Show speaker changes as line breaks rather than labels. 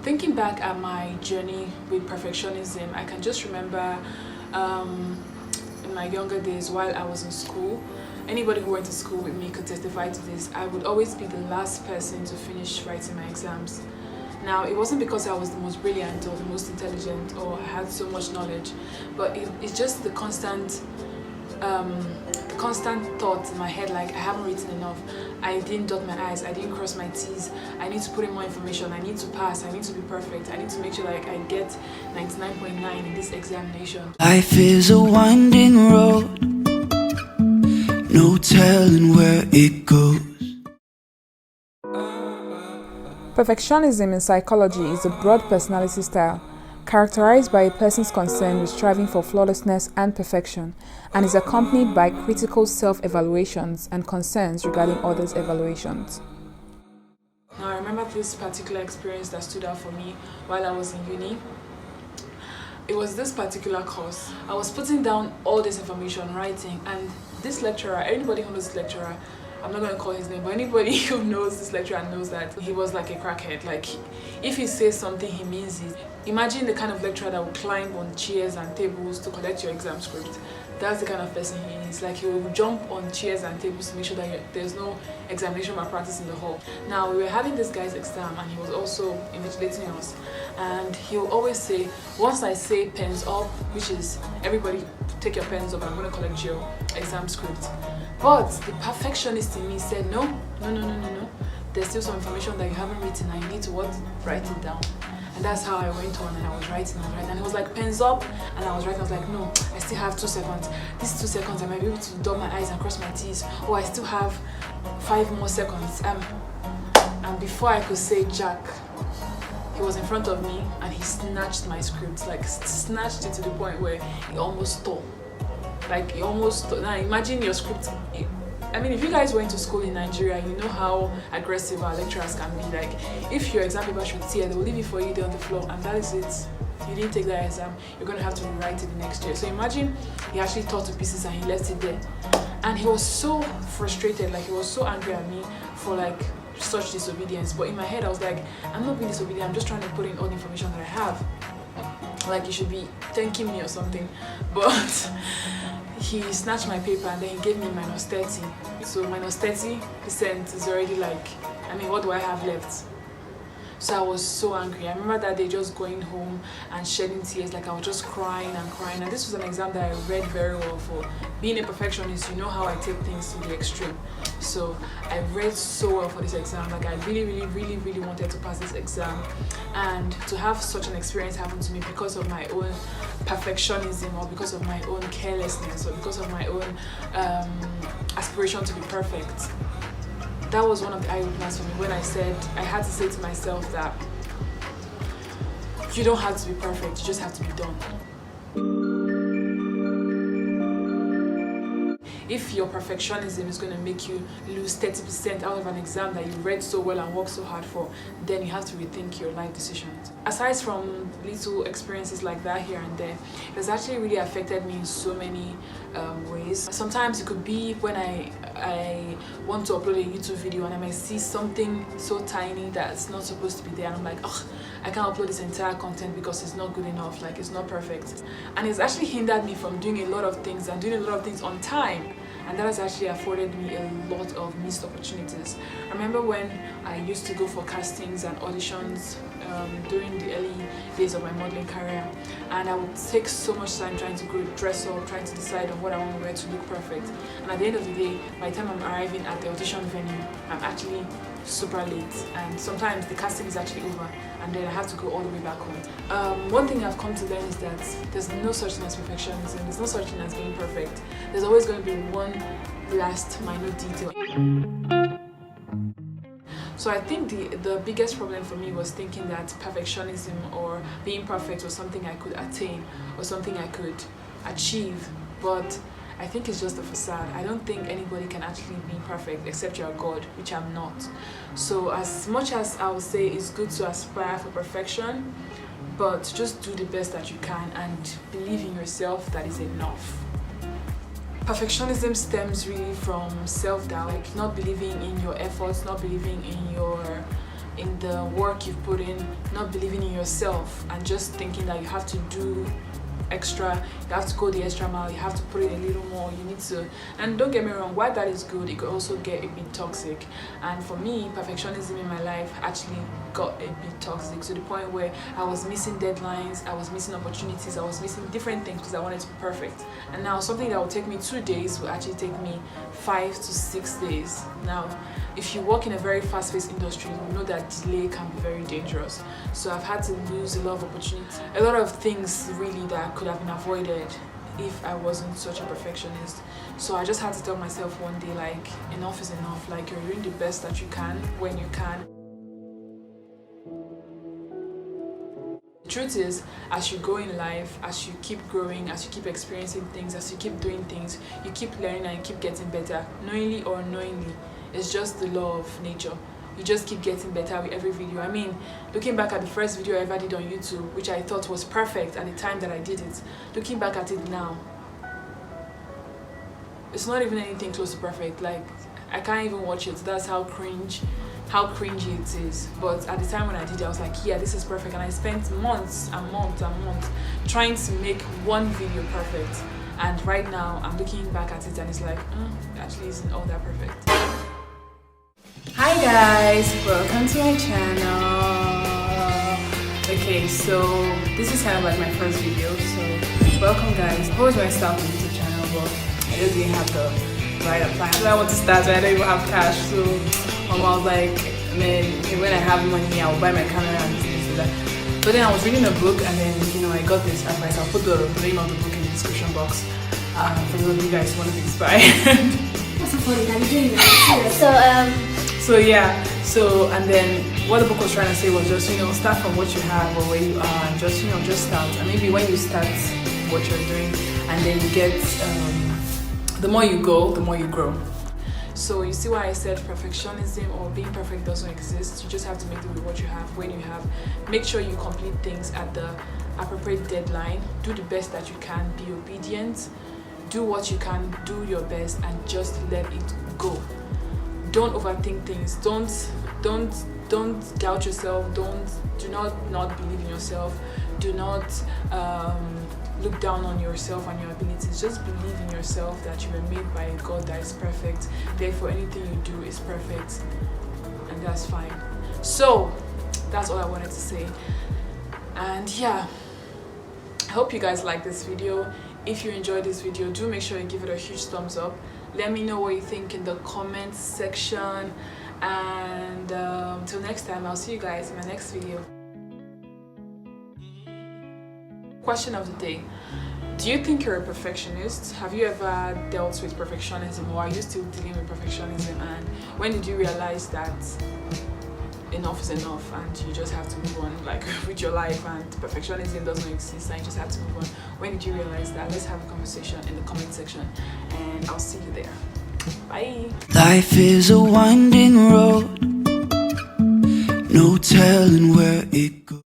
Thinking back at my journey with perfectionism, I can just remember in my younger days while I was in school. Anybody who went to school with me could testify to this. I would always be the last person to finish writing my exams. Now, it wasn't because I was the most brilliant or the most intelligent or I had so much knowledge, but it's just the constant thought in my head, like I haven't written enough, I didn't dot my I's, I didn't cross my T's, I need to put in more information, I need to pass, I need to be perfect, I need to make sure like I get 99.9 in this examination.
Life is a winding road, no telling where it goes.
Perfectionism in psychology is a broad personality style characterized by a person's concern with striving for flawlessness and perfection, and is accompanied by critical self-evaluations and concerns regarding others' evaluations.
Now, I remember this particular experience that stood out for me while I was in uni. It was this particular course. I was putting down all this information, writing, and this lecturer, anybody who knows this lecturer, I'm not going to call his name, but anybody who knows this lecturer knows that he was like a crackhead. Like, if he says something, he means it. Imagine the kind of lecturer that will climb on chairs and tables to collect your exam script. That's the kind of person he is. Like, he will jump on chairs and tables to make sure that there's no examination malpractice in the hall. Now, we were having this guy's exam and he was also invigilating us. And he'll always say, once I say pens up, which is everybody take your pens up, I'm going to collect your exam script. But the perfectionist in me said, no. There's still some information that you haven't written and you need to what? Write it down. And that's how I went on and I was writing. And it was like pens up and I was writing. I was like, no, I still have 2 seconds. These 2 seconds I might be able to dot my I's and cross my T's. Or I still have 5 more seconds. And before I could say Jack, he was in front of me and he snatched my script. Like snatched it to the point where he almost stole. Like he almost stole. Now imagine your script. I mean, if you guys went to school in Nigeria, you know how aggressive our lecturers can be. Like, if your exam paper should tear, they will leave it for you there on the floor, and that is it. You didn't take that exam, you're going to have to rewrite it the next year. So imagine he actually tore to pieces and he left it there. And he was so frustrated, like he was so angry at me for like such disobedience. But in my head, I was like, I'm not being disobedient, I'm just trying to put in all the information that I have. Like, you should be thanking me or something. But he snatched my paper and then he gave me -30. So -30% is already like, I mean, what do I have left? So I was so angry. I remember that day just going home and shedding tears, like I was just crying and crying. And this was an exam that I read very well for. Being a perfectionist, you know how I take things to the extreme. So I read so well for this exam. Like I really wanted to pass this exam. And to have such an experience happen to me because of my own perfectionism or because of my own carelessness or because of my own aspiration to be perfect. That was one of the eye-openers for me when I said, I had to say to myself that you don't have to be perfect, you just have to be done. If your perfectionism is going to make you lose 30% out of an exam that you read so well and worked so hard for, then you have to rethink your life decisions. Aside from little experiences like that here and there, it has actually really affected me in so many ways. Sometimes it could be when I want to upload a YouTube video and I might see something so tiny that's not supposed to be there and I'm like, oh, I can't upload this entire content because it's not good enough, like it's not perfect. And it's actually hindered me from doing a lot of things and doing a lot of things on time. And that has actually afforded me a lot of missed opportunities. I remember when I used to go for castings and auditions during the early days of my modeling career, and I would take so much time trying to go dress up, trying to decide on what I want to wear to look perfect. And at the end of the day, by the time I'm arriving at the audition venue, I'm actually super late, and sometimes the casting is actually over and then I have to go all the way back home. One thing I've come to learn is that there's no such thing as perfectionism, there's no such thing as being perfect. There's always going to be one last minute detail. So I think the biggest problem for me was thinking that perfectionism or being perfect was something I could attain or something I could achieve, but I think it's just a facade. I don't think anybody can actually be perfect except you're God, which I'm not. So as much as I would say it's good to aspire for perfection, but just do the best that you can and believe in yourself, that is enough. Perfectionism stems really from self-doubt, like not believing in your efforts, not believing in your in the work you've put in, not believing in yourself, and just thinking that you have to do extra, you have to go the extra mile, you have to put in a little more, you need to. And don't get me wrong, while that is good, it could also get a bit toxic. And for me, perfectionism in my life actually got a bit toxic, to the point where I was missing deadlines, I was missing opportunities, I was missing different things because I wanted to be perfect. And now something that will take me 2 days will actually take me 5 to 6 days. Now if you work in a very fast-paced industry, you know that delay can be very dangerous. So I've had to lose a lot of opportunities, a lot of things really that could have been avoided if I wasn't such a perfectionist. So I just had to tell myself one day, like, enough is enough. Like, you're doing the best that you can when you can. The truth is, as you go in life, as you keep growing, as you keep experiencing things, as you keep doing things, you keep learning and you keep getting better, knowingly or unknowingly. It's just the law of nature. You just keep getting better with every video. I mean, looking back at the first video I ever did on YouTube, which I thought was perfect at the time that I did it, looking back at it now, it's not even anything close to perfect. Like, I can't even watch it. That's how cringy it is. But at the time when I did it, I was like, yeah, this is perfect. And I spent months and months and months trying to make one video perfect. And right now, I'm looking back at it and it's like, it actually isn't all that perfect. Hi guys, welcome to my channel. Okay, so this is kind of like my first video, so welcome guys. I always want to start my YouTube channel, but I just didn't have the right appliance. I want to start, but I don't even have cash, so I was like, man, when I have money, I'll buy my camera and this and that. But then I was reading a book, and then I got this advice. I'll put the name of the book in the description box for those of you guys who want to be inspired.
What's so funny? I'm doing that.
So and then what the book was trying to say was just start from what you have or where you are, and just start. And maybe when you start what you're doing, and then you get the more you go, the more you grow. So you see why I said perfectionism or being perfect doesn't exist. You just have to make do with what you have when you have. Make sure you complete things at the appropriate deadline. Do the best that you can. Be obedient. Do what you can. Do your best, and just let it go. Don't overthink things. Don't doubt yourself. Do not believe in yourself. Do not look down on yourself and your abilities. Just believe in yourself that you were made by a God that is perfect. Therefore, anything you do is perfect, and that's fine. So that's all I wanted to say. And yeah, I hope you guys like this video. If you enjoyed this video, do make sure you give it a huge thumbs up. Let me know what you think in the comments section. And till next time, I'll see you guys in my next video. Question of the day. Do you think you're a perfectionist? Have you ever dealt with perfectionism, or are you still dealing with perfectionism? And when did you realize that enough is enough and you just have to move on, like with your life, and perfectionism doesn't exist and you just have to move on? When did you realize that? Let's have a conversation in the comment section, and I'll see you there. Bye.
Life is a winding road, no telling where it goes.